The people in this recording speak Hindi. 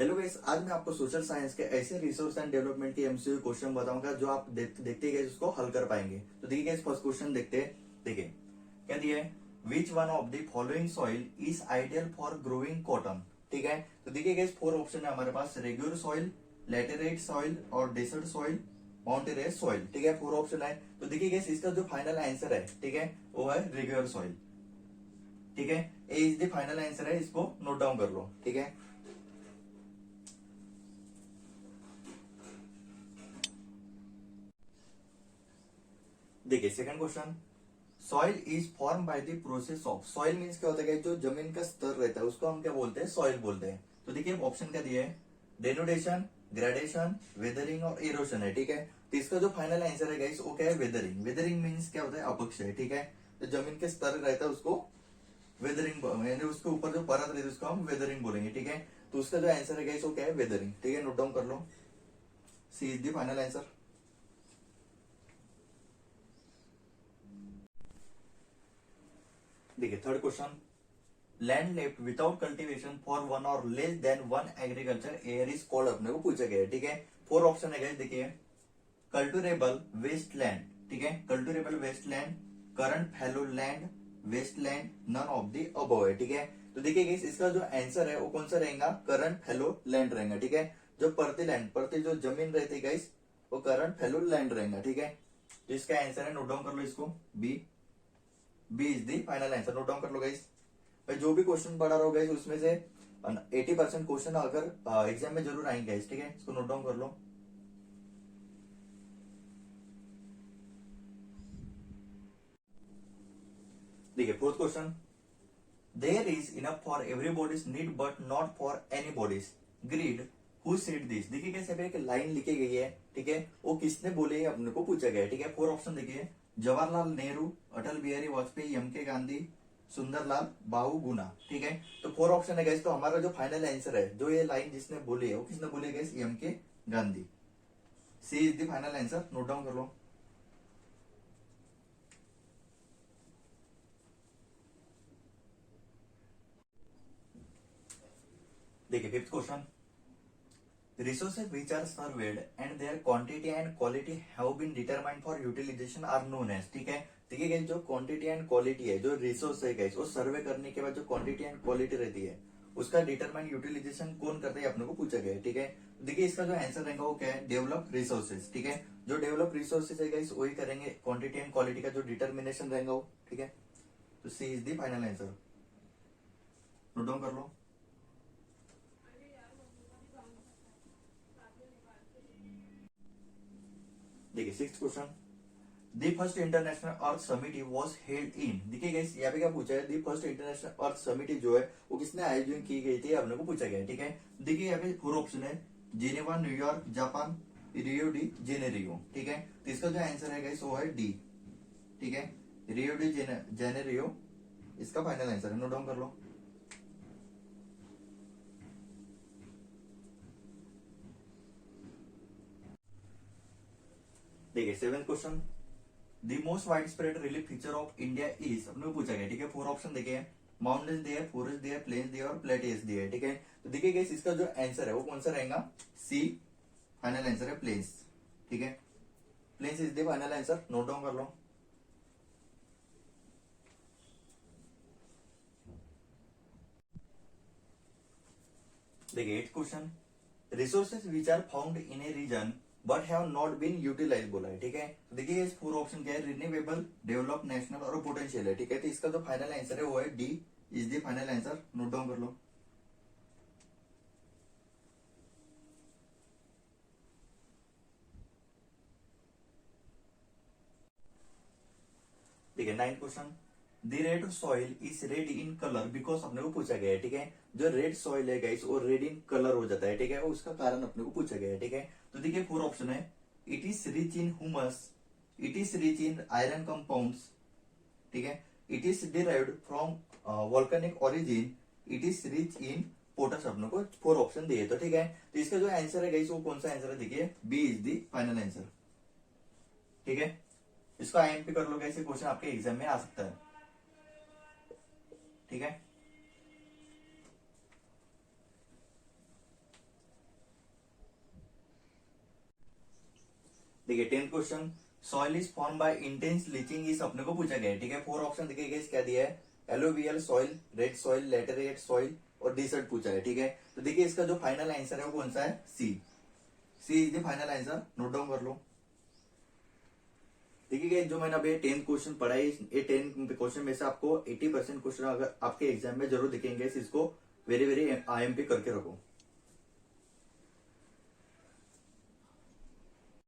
हेलो गाइस, आज मैं आपको सोशल साइंस के ऐसे रिसोर्स एंड डेवलपमेंट के एमसीक्यू क्वेश्चन बताऊंगा जो आप देखते गए उसको हल कर पाएंगे। तो देखिए गाइस, फर्स्ट क्वेश्चन देखते हैं। देखिए क्या दिया है, which one of the following soil is ideal for growing cotton. ठीक है, तो देखिए गाइस, 4 ऑप्शन है हमारे पास, रेगुलर सॉइल, लैटेराइट सॉइल और डेसर्ट सॉइल, माउंटेनियस सॉइल। ठीक है, 4 ऑप्शन है। तो देखिए गाइस, इसका जो फाइनल आंसर है, ठीक है, वो है रेगुलर सॉइल। ठीक है, ए इज द फाइनल आंसर है, इसको नोट डाउन कर लो। ठीक है, देखिए second question, soil is form by the process of. Soil means क्या होता है, जो जमीन का स्तर रहता है उसको हम क्या बोलते हैं, सॉइल बोलते हैं। तो देखिए ऑप्शन क्या दिया है, डेनुडेशन, ग्रेडेशन, वेदरिंग और इरोशन है। ठीक है, तो इसका जो फाइनल आंसर है गाइस वो क्या है, वेदरिंग। वेदरिंग मीन्स क्या होता है, अपक्ष है। ठीक है, तो जमीन के स्तर रहता है उसको वेदरिंग, यानी उसके ऊपर जो परत रहती है उसको हम वेदरिंग बोलेंगे। ठीक है, तो उसका जो आंसर है गाइस वो क्या है, वेदरिंग। ठीक है, नोट डाउन कर लो, C is the final answer. देखिए third question, land left without cultivation for one or less than one agriculture year is called, अपने को पूछा गया है। ठीक है, 4 ऑप्शन है, देखिए कल्टुरेबल वेस्ट लैंड, ठीक है, culturable waste land, current fallow land, waste land, none of the above है। ठीक है, तो देखिए गाइस, इसका जो आंसर है वो कौन सा रहेगा, करंट फैलो लैंड रहेगा। ठीक है, जो परती लैंड, परती जो जमीन रहती है गाइस, वो करंट फैलो लैंड रहेगा। ठीक है, तो इसका आंसर है, नोट डाउन कर लो इसको, B. B is the final answer, note down कर लो गाइस। भाई जो भी क्वेश्चन पढ़ा रहा होगा उसमें से 80% क्वेश्चन अगर एग्जाम में जरूर आएंगे। ठीक है, इसको नोट डाउन कर लो। देखिए fourth question, there is enough for everybody's need but not for anybody's greed, who said this. देखिए कैसे एक लाइन लिखी गई है। ठीक है, वो किसने बोले अपने को पूछा गया है। ठीक है, 4 ऑप्शन देखिए, जवाहरलाल नेहरू, अटल बिहारी वाजपेयी, एम के गांधी, सुंदरलाल बाहू गुना। ठीक है, तो 4 ऑप्शन है गैस। तो हमारा जो फाइनल आंसर है, जो ये लाइन जिसने बोली है वो किसने बोली है gas, M K Gandhi. C is the final answer, note down कर लो। देखिए fifth question, resources which are surveyed and their quantity and quality have been determined for utilization are known as। ठीक है, देखिए गाइस, जो क्वांटिटी एंड क्वालिटी है, जो रिसोर्स है गाइस, वो सर्वे करने के बाद जो क्वांटिटी एंड क्वालिटी रहती है उसका डिटरमाइन यूटिलाइजेशन कौन करता है, अपने को पूछा गया है। ठीक है, देखिए इसका जो आंसर रहेगा वो क्या है, डेवलप रिसोर्सेज। ठीक है, जो डेवलप रिसोर्सेज है गाइस वही करेंगे क्वांटिटी एंड क्वालिटी का जो डिटर्मिनेशन रहेगा वो। ठीक है, तो C is the final answer, note down कर लो। देखिए sixth question, the first international earth summit was held in. देखिए गाइस, यहाँ पे क्या पूछा है, the first international earth summit जो है वो किसने आयोजन की गई थी, अपने को पूछा गया है। ठीक है, देखिए यहाँ पे 4 ऑप्शन है, Geneva, New York, Japan, Rio de Janeiro. ठीक है, तो इसका जो आंसर है गाइस वो है डी। ठीक है, रियो डी जेनेरियो इसका फाइनल आंसर है, नोट डाउन कर लो। देखिए seventh question, the most wide spread relief feature of India is, अपने को पूछा गया। ठीक है, 4 ऑप्शन देखिए, माउंटेन्स दिए, फॉरेस्ट दिए, प्लेन्स दिए और प्लेटेस दिए। ठीक है, तो देखिए गाइस, इसका जो आंसर है वो कौन सा रहेगा, सी फाइनल आंसर है, प्लेन्स। ठीक है, plains is the final answer, note down कर लो। देखिए eighth question, resources which are found in a region but have not been utilise बोला है। ठीक है, तो देखिए इस 4 ऑप्शन क्या है, रिन्यूएबल, डेवलप, नेशनल और पोटेंशियल है। ठीक है, तो इसका जो फाइनल आंसर है वो है D is the final answer, note down कर लो। ठीक है, 9th question, the red soil is red in colour because, अपने को पूछा गया है। ठीक है, जो रेड सॉइल है गाइस वो रेड इन कलर हो जाता है। ठीक है, उसका कारण अपने को पूछा गया है। ठीक है, तो देखिए 4 ऑप्शन है, it is rich in humus, it is rich in iron compounds, ठीक है, it is derived from volcanic origin, it is rich in POTUS, अपने को 4 ऑप्शन दिए। तो ठीक है, तो इसका जो आंसर है गाइस वो कौन सा आंसर है, देखिए B is the final answer. ठीक है, इसको आईएमपी कर लो, कैसे क्वेश्चन आपके एग्जाम में आ सकता है। ठीक है, देखिए 10th question, soil is form by intense leaching इस अपने को पूछा गया है, ठीक है। 4 ऑप्शन देखिए guys क्या दिया है, alluvial soil, red soil, laterite soil और डिसर्ट पूछा है, ठीक है। तो देखिए इसका जो फाइनल आंसर है वो कौन सा है, C. C is the final answer, note down कर लो। देखिए जो मैंने अभी 10th क्वेश्चन पढ़ा है, ये 10 क्वेश्चन में से आपको 80% क्वेश्चन अगर आपके एग्जाम में जरूर दिखेंगे, इसको वेरी वेरी IMP करके रखो।